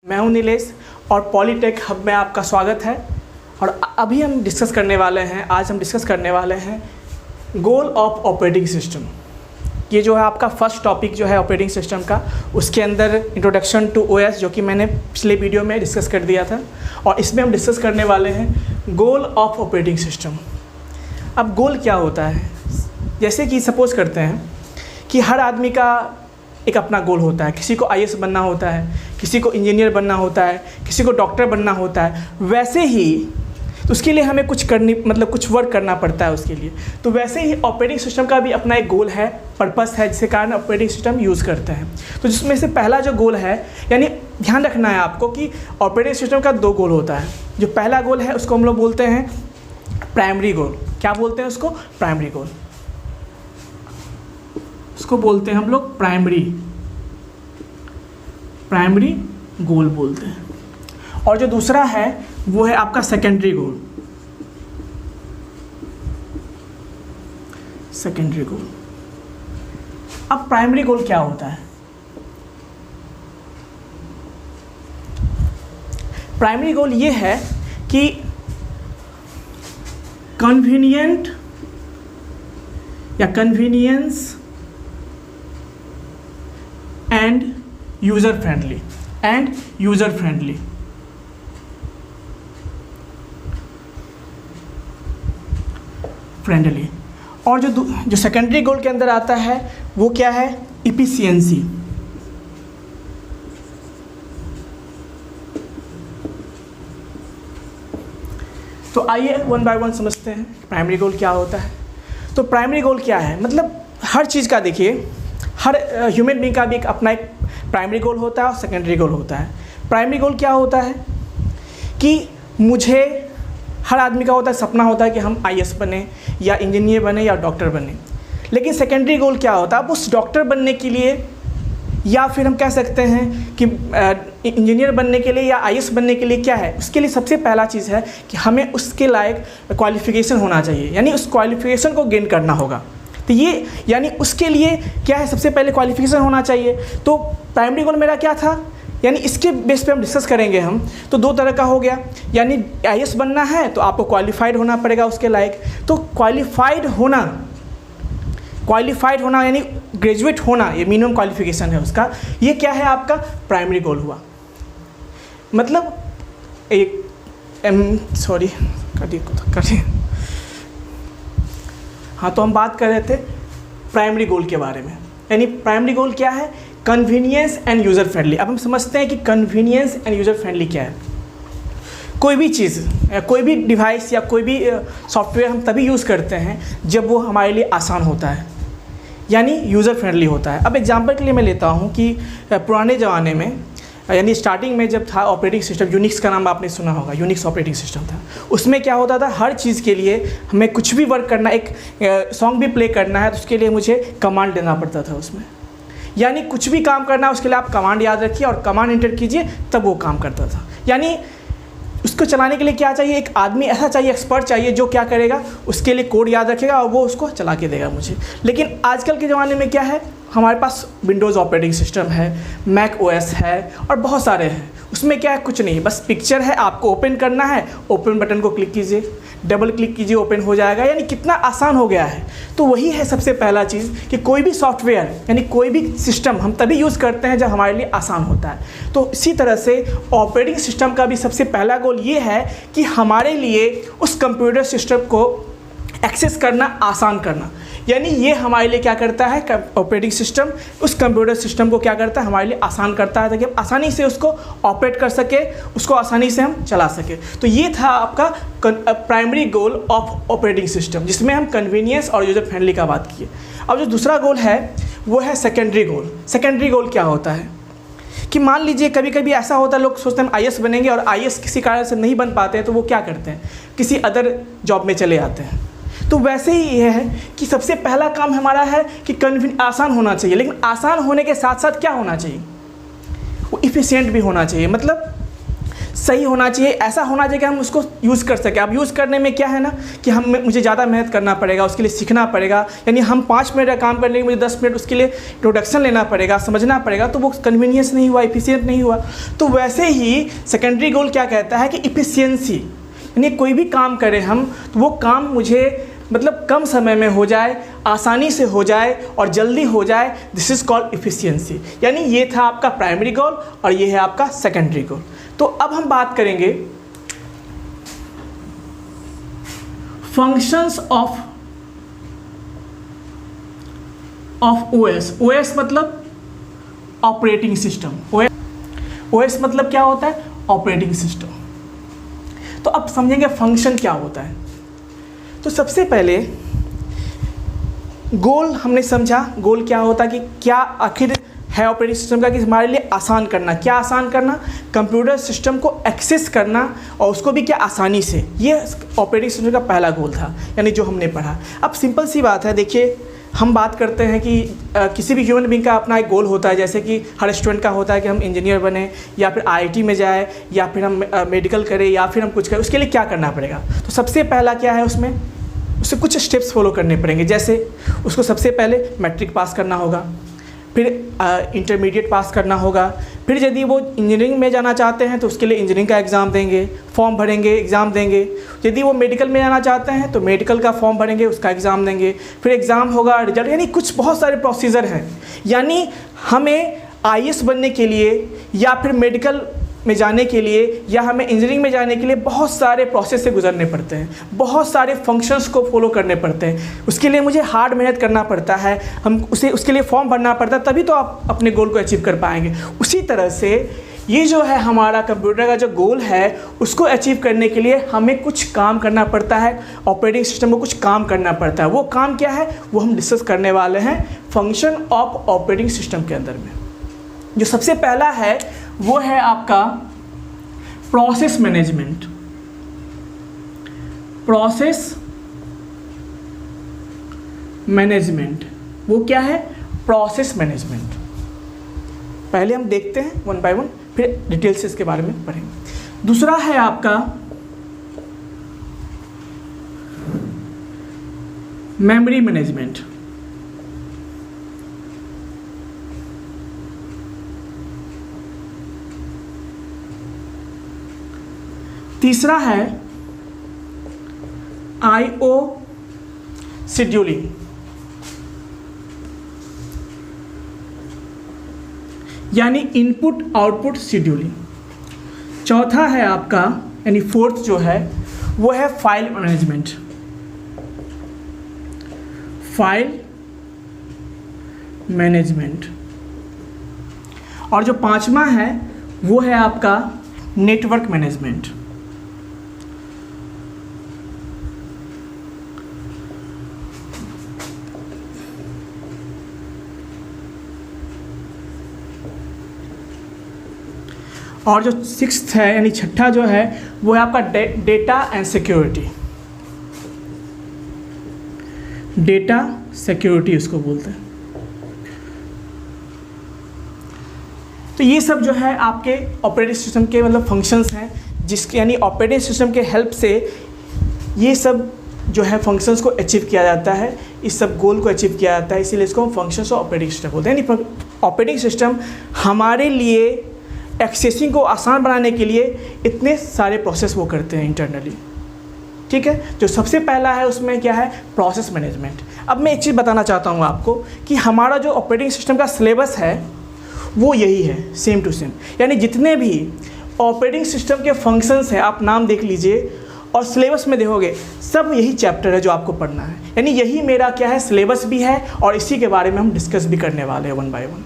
मैं हूं नीलेश और पॉलीटेक हब में आपका स्वागत है। और अभी हम डिस्कस करने वाले हैं, आज हम डिस्कस करने वाले हैं गोल ऑफ ऑपरेटिंग सिस्टम। ये जो है आपका फर्स्ट टॉपिक जो है ऑपरेटिंग सिस्टम का, उसके अंदर इंट्रोडक्शन टू ओएस जो कि मैंने पिछले वीडियो में डिस्कस कर दिया था, और इसमें हम डिस्कस करने वाले हैं गोल ऑफ ऑपरेटिंग सिस्टम। अब गोल क्या होता है? जैसे कि सपोज़ करते हैं कि हर आदमी का एक अपना गोल होता है। किसी को आईएएस बनना होता है, किसी को इंजीनियर बनना होता है, किसी को डॉक्टर बनना होता है। वैसे ही तो उसके लिए हमें कुछ कुछ वर्क करना पड़ता है उसके लिए। तो वैसे ही ऑपरेटिंग सिस्टम का भी अपना एक गोल है, पर्पस है, जिसके कारण ऑपरेटिंग सिस्टम यूज़ करते हैं। तो जिसमें से पहला जो गोल है, यानी ध्यान रखना है आपको कि ऑपरेटिंग सिस्टम का दो गोल होता है। जो पहला गोल है उसको हम लोग बोलते हैं प्राइमरी गोल। क्या बोलते हैं उसको? Primary goal. उसको बोलते हैं हम लोग प्राइमरी गोल बोलते हैं। और जो दूसरा है वो है आपका सेकेंडरी गोल। Secondary goal. अब प्राइमरी गोल क्या होता है? प्राइमरी गोल ये है कि कन्वीनियंट या कन्वीनियंस एंड यूज़र फ्रेंडली। और जो सेकेंडरी गोल के अंदर आता है वो क्या है? इफिशियंसी। तो आइए वन बाय वन समझते हैं प्राइमरी गोल क्या होता है। तो प्राइमरी गोल क्या है? मतलब हर चीज़ का देखिए, हर ह्यूमन बीइंग का भी एक अपना एक प्राइमरी गोल होता है और सेकेंडरी गोल होता है। प्राइमरी गोल क्या होता है कि हर आदमी का होता है, सपना होता है कि हम आईएएस बने या इंजीनियर बने या डॉक्टर बने। लेकिन सेकेंडरी गोल क्या होता है? अब उस डॉक्टर बनने के लिए या फिर हम कह सकते हैं कि इंजीनियर बनने के लिए या आईएएस बनने के लिए क्या है, उसके लिए सबसे पहला चीज़ है कि हमें उसके लायक क्वालिफ़िकेशन होना चाहिए, यानी उस क्वालिफ़िकेशन को गेन करना होगा। तो ये यानी उसके लिए क्या है, सबसे पहले क्वालिफ़िकेशन होना चाहिए। तो प्राइमरी गोल मेरा क्या था, यानी इसके बेस पे हम डिस्कस करेंगे हम। तो दो तरह का हो गया, यानी आईएएस बनना है तो आपको क्वालिफाइड होना पड़ेगा उसके लायक। तो क्वालिफाइड होना यानी ग्रेजुएट होना, ये मिनिमम क्वालिफिकेशन है उसका। ये क्या है? आपका प्राइमरी गोल हुआ। मतलब हाँ, तो हम बात कर रहे थे प्राइमरी गोल के बारे में। यानी प्राइमरी गोल क्या है? Convenience end user friendly. अब हम समझते हैं कि कन्वीनियंस एंड यूज़र फ्रेंडली क्या है। कोई भी चीज़, कोई भी डिवाइस या कोई भी सॉफ्टवेयर हम तभी यूज़ करते हैं जब वो हमारे लिए आसान होता है, यानी यूज़र फ्रेंडली होता है। अब एग्जांपल के लिए मैं लेता हूँ कि पुराने ज़माने में, यानी स्टार्टिंग में जब था ऑपरेटिंग सिस्टम, यूनिक्स का नाम आपने सुना होगा, यूनिक्स ऑपरेटिंग सिस्टम था। उसमें क्या होता था, हर चीज़ के लिए हमें कुछ भी वर्क करना, एक सॉन्ग भी प्ले करना है तो उसके लिए मुझे कमांड देना पड़ता था उसमें। यानी कुछ भी काम करना है उसके लिए आप कमांड याद रखिए और कमांड एंटर कीजिए, तब वो काम करता था। यानी उसको चलाने के लिए क्या चाहिए? एक आदमी ऐसा चाहिए, एक्सपर्ट चाहिए, जो क्या करेगा, उसके लिए कोड याद रखेगा और वो उसको चला के देगा मुझे। लेकिन आजकल के ज़माने में क्या है, हमारे पास विंडोज़ ऑपरेटिंग सिस्टम है, मैक ओएस है और बहुत सारे हैं। उसमें क्या है? कुछ नहीं, बस पिक्चर है, आपको ओपन करना है, ओपन बटन को क्लिक कीजिए, डबल क्लिक कीजिए, ओपन हो जाएगा। यानी कितना आसान हो गया है। तो वही है सबसे पहला चीज़ कि कोई भी सॉफ्टवेयर यानी कोई भी सिस्टम हम तभी यूज़ करते हैं जब हमारे लिए आसान होता है। तो इसी तरह से ऑपरेटिंग सिस्टम का भी सबसे पहला गोल ये है कि हमारे लिए उस कंप्यूटर सिस्टम को एक्सेस करना आसान करना। यानी ये हमारे लिए क्या करता है, ऑपरेटिंग सिस्टम उस कंप्यूटर सिस्टम को क्या करता है, हमारे लिए आसान करता है ताकि हम आसानी से उसको ऑपरेट कर सके, उसको आसानी से हम चला सके। तो ये था आपका primary goal of operating system, जिसमें हम कन्वीनियंस और यूज़र फ्रेंडली का बात किए। अब जो दूसरा गोल है वो है सेकेंडरी गोल। सेकेंडरी गोल क्या होता है कि मान लीजिए कभी कभी ऐसा होता है, लोग सोचते हैं हम आईएएस बनेंगे और आईएएस किसी कारण से नहीं बन पाते हैं, तो वो क्या करते हैं, किसी अदर जॉब में चले जाते हैं। तो वैसे ही ये है कि सबसे पहला काम हमारा है कि आसान होना चाहिए, लेकिन आसान होने के साथ साथ क्या होना चाहिए, वो इफ़िशिएंट भी होना चाहिए। मतलब सही होना चाहिए, ऐसा होना चाहिए कि हम उसको यूज़ कर सकें। अब यूज़ करने में क्या है ना कि मुझे ज़्यादा मेहनत करना पड़ेगा, उसके लिए सीखना पड़ेगा, यानी हम 5 मिनट का काम करने के मुझे 10 मिनट उसके लिए इंट्रोडक्शन लेना पड़ेगा, समझना पड़ेगा, तो वो कन्वीनियंस नहीं हुआ, इफिशियंट नहीं हुआ। तो वैसे ही सेकेंडरी गोल क्या कहता है कि इफिशियंसी, यानी कोई भी काम करें हम तो वो काम मुझे मतलब कम समय में हो जाए, आसानी से हो जाए और जल्दी हो जाए, दिस इज़ कॉल्ड इफिशियंसी। यानी ये था आपका प्राइमरी गोल और ये है आपका सेकेंडरी गोल। तो अब हम बात करेंगे फंक्शंस ऑफ ओएस। ओएस मतलब ऑपरेटिंग सिस्टम। ओएस मतलब क्या होता है? Operating system. तो अब समझेंगे फंक्शन क्या होता है। तो सबसे पहले गोल हमने समझा, गोल क्या होता है कि क्या आखिर है ऑपरेटिंग सिस्टम का, कि हमारे लिए आसान करना। क्या आसान करना? कंप्यूटर सिस्टम को एक्सेस करना और उसको भी क्या आसानी से। ये ऑपरेटिंग सिस्टम का पहला गोल था, यानी जो हमने पढ़ा। अब सिंपल सी बात है, देखिए हम बात करते हैं कि किसी भी ह्यूमन बीइंग का अपना एक गोल होता है, जैसे कि हर स्टूडेंट का होता है कि हम इंजीनियर बने या फिर आईआईटी में जाए या फिर हम मेडिकल करें या फिर हम कुछ करें। उसके लिए क्या करना पड़ेगा? तो सबसे पहला क्या है, उसमें उसे कुछ स्टेप्स फॉलो करने पड़ेंगे। जैसे उसको सबसे पहले मैट्रिक पास करना होगा, फिर इंटरमीडिएट पास करना होगा, फिर यदि वो इंजीनियरिंग में जाना चाहते हैं तो उसके लिए इंजीनियरिंग का एग्ज़ाम देंगे, फॉर्म भरेंगे, एग्ज़ाम देंगे। यदि वो मेडिकल में जाना चाहते हैं तो मेडिकल का फॉर्म भरेंगे, उसका एग्ज़ाम देंगे, फिर एग्ज़ाम होगा, रिजल्ट, यानी कुछ बहुत सारे प्रोसीजर हैं। यानी हमें आईएएस बनने के लिए या फिर मेडिकल में जाने के लिए या हमें इंजीनियरिंग में जाने के लिए बहुत सारे प्रोसेस से गुजरने पड़ते हैं, बहुत सारे फंक्शंस को फॉलो करने पड़ते हैं। उसके लिए मुझे हार्ड मेहनत करना पड़ता है, हम उसके लिए फॉर्म भरना पड़ता है, तभी तो आप अपने गोल को अचीव कर पाएंगे। उसी तरह से ये जो है हमारा कंप्यूटर का जो गोल है, उसको अचीव करने के लिए हमें कुछ काम करना पड़ता है, ऑपरेटिंग सिस्टम को कुछ काम करना पड़ता है। वो काम क्या है वो हम डिस्कस करने वाले हैं फंक्शन ऑफ ऑपरेटिंग सिस्टम के अंदर में। जो सबसे पहला है वो है आपका प्रोसेस मैनेजमेंट। प्रोसेस मैनेजमेंट वो क्या है? Process management. पहले हम देखते हैं वन बाय वन, फिर डिटेल से इसके बारे में पढ़ेंगे। दूसरा है आपका मेमोरी मैनेजमेंट। तीसरा है आईओ शेड्यूलिंग। यानी इनपुट आउटपुट शेड्यूलिंग। चौथा है आपका यानी फोर्थ जो है वो है फाइल मैनेजमेंट। File management. और जो पांचवा है वो है आपका नेटवर्क मैनेजमेंट। और जो सिक्स्थ है यानी छठा जो है वो है आपका data and security. Data security उसको बोलते हैं। तो ये सब जो है आपके ऑपरेटिंग सिस्टम के मतलब फंक्शंस हैं, जिसके यानी ऑपरेटिंग सिस्टम के हेल्प से ये सब जो है फंक्शंस को अचीव किया जाता है, इस सब गोल को अचीव किया जाता है। इसीलिए इसको हम फंक्शंस ऑफ ऑपरेटिंग सिस्टम बोलते हैं। यानी ऑपरेटिंग सिस्टम हमारे लिए एक्सेसिंग को आसान बनाने के लिए इतने सारे प्रोसेस वो करते हैं इंटरनली। ठीक है, जो सबसे पहला है उसमें क्या है? Process management. अब मैं एक चीज़ बताना चाहता हूँ आपको कि हमारा जो ऑपरेटिंग सिस्टम का सिलेबस है वो यही है, सेम टू सेम। यानी जितने भी ऑपरेटिंग सिस्टम के फंक्शंस हैं आप नाम देख लीजिए और सिलेबस में देखोगे सब यही चैप्टर है जो आपको पढ़ना है। यानी यही मेरा क्या है सिलेबस भी है और इसी के बारे में हम डिस्कस भी करने वाले हैं वन बाय वन।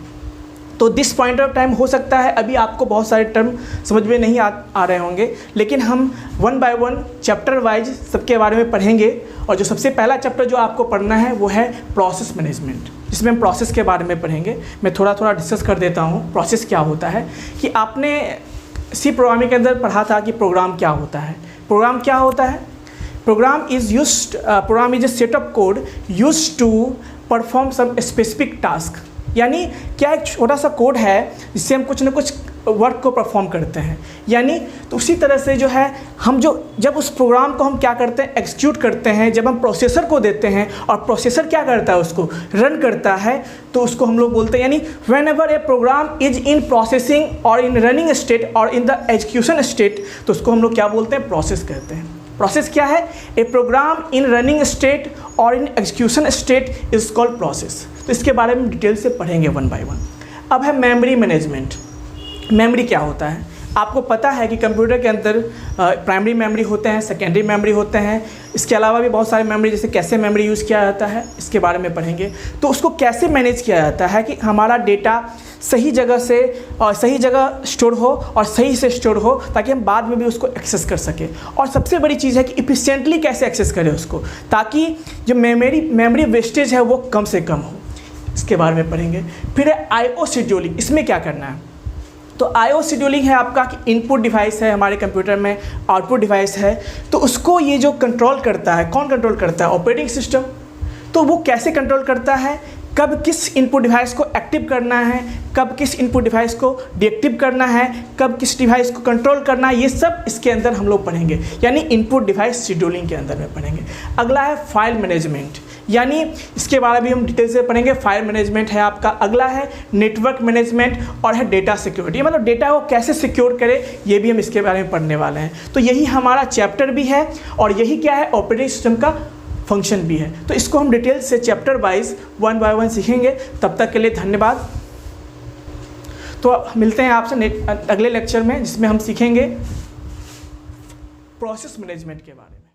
तो दिस पॉइंट ऑफ टाइम हो सकता है अभी आपको बहुत सारे टर्म समझ में नहीं आ रहे होंगे, लेकिन हम one by one chapter wise सबके बारे में पढ़ेंगे। और जो सबसे पहला चैप्टर जो आपको पढ़ना है वो है प्रोसेस मैनेजमेंट, जिसमें हम प्रोसेस के बारे में पढ़ेंगे। मैं थोड़ा थोड़ा डिस्कस कर देता हूँ प्रोसेस क्या होता है। कि आपने सी प्रोग्रामिंग के अंदर पढ़ा था कि प्रोग्राम क्या होता है। प्रोग्राम क्या होता है? Program is a set of code used to perform some specific task. यानी क्या एक छोटा सा कोड है जिससे हम कुछ ना कुछ वर्क को परफॉर्म करते हैं। यानी तो उसी तरह से जो है हम जब उस प्रोग्राम को हम क्या करते हैं, एग्जीक्यूट करते हैं, जब हम प्रोसेसर को देते हैं और प्रोसेसर क्या करता है, उसको रन करता है, तो उसको हम लोग बोलते हैं, यानी whenever a program is in processing और इन रनिंग स्टेट और इन द एग्जीक्यूशन स्टेट, तो उसको हम लोग क्या बोलते हैं, प्रोसेस कहते हैं। प्रोसेस क्या है, ए प्रोग्राम इन रनिंग स्टेट और in execution state is called process. तो इसके बारे में डिटेल से पढ़ेंगे वन बाय वन। अब है मेमोरी मैनेजमेंट। मेमोरी क्या होता है, आपको पता है कि कंप्यूटर के अंदर प्राइमरी मेमोरी होते हैं, सेकेंडरी मेमोरी होते हैं, इसके अलावा भी बहुत सारे मेमोरी, जैसे कैसे मेमोरी यूज़ किया जाता है, इसके बारे में पढ़ेंगे। तो उसको कैसे मैनेज किया जाता है कि हमारा डेटा सही जगह से और सही जगह स्टोर हो और सही से स्टोर हो, ताकि हम बाद में भी उसको एक्सेस कर सकें। और सबसे बड़ी चीज़ है कि इफिशिएंटली कैसे एक्सेस करें उसको, ताकि जो मेमोरी वेस्टेज है वो कम से कम हो, इसके बारे में पढ़ेंगे। फिर है आईओ शेड्यूलिंग। इसमें क्या करना है, तो आईओ शेड्यूलिंग है आपका कि इनपुट डिवाइस है हमारे कंप्यूटर में, आउटपुट डिवाइस है, तो उसको ये जो कंट्रोल करता है, कौन कंट्रोल करता है, ऑपरेटिंग सिस्टम। तो वो कैसे कंट्रोल करता है, कब किस इनपुट डिवाइस को एक्टिव करना है, कब किस इनपुट डिवाइस को डीएक्टिव करना है, कब किस डिवाइस को कंट्रोल करना है, ये सब इसके अंदर हम लोग पढ़ेंगे, यानी इनपुट डिवाइस शेड्यूलिंग के अंदर में पढ़ेंगे। अगला है फाइल मैनेजमेंट, यानी इसके बारे में हम डिटेल से पढ़ेंगे। फाइल मैनेजमेंट है आपका। अगला है नेटवर्क मैनेजमेंट और है डेटा सिक्योरिटी, मतलब डेटा को कैसे सिक्योर करें, ये भी हम इसके बारे में पढ़ने वाले हैं। तो यही हमारा चैप्टर भी है और यही क्या है, ऑपरेटिंग सिस्टम का फंक्शन भी है। तो इसको हम डिटेल से chapter wise one by one सीखेंगे। तब तक के लिए धन्यवाद। तो मिलते हैं आपसे अगले लेक्चर में, जिसमें हम सीखेंगे प्रोसेस मैनेजमेंट के बारे में।